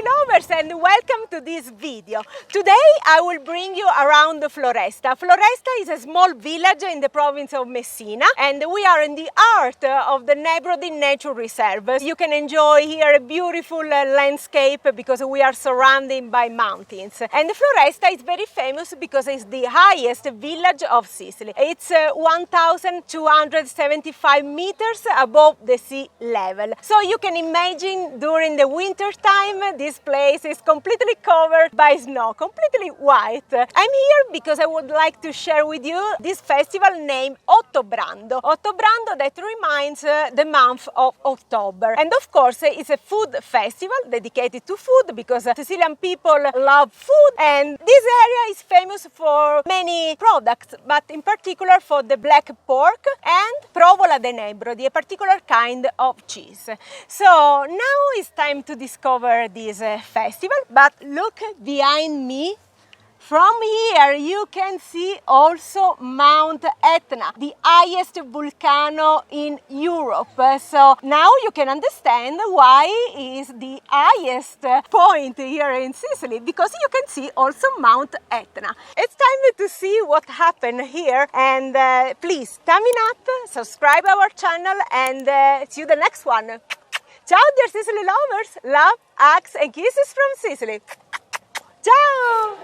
Lovers, and welcome to this video. Today I will bring you around Floresta. Floresta is a small village in the province of Messina, and we are in the heart of the Nebrodi Nature Reserve. You can enjoy here a beautiful landscape because we are surrounded by mountains. And Floresta is very famous because it's the highest village of Sicily. It's 1,275 meters above the sea level. So you can imagine during the winter time this place is completely covered by snow, completely white. I'm here because I would like to share with you this festival named Ottobrando. Ottobrando that reminds the month of October. And of course it's a food festival dedicated to food because Sicilian people love food, and this area is famous for many products, but in particular for the black pork and provola de Nebrodi, a particular kind of cheese. So now it's time to discover this festival, but look behind me. From here you can see also Mount Etna, the highest volcano in Europe. So now you can understand why it is the highest point here in Sicily, because you can see also Mount Etna. It's time to see what happened here, and please thumbs up, subscribe our channel, and see you the next one. Ciao dear Sicily lovers, love, hugs and kisses from Sicily. Ciao!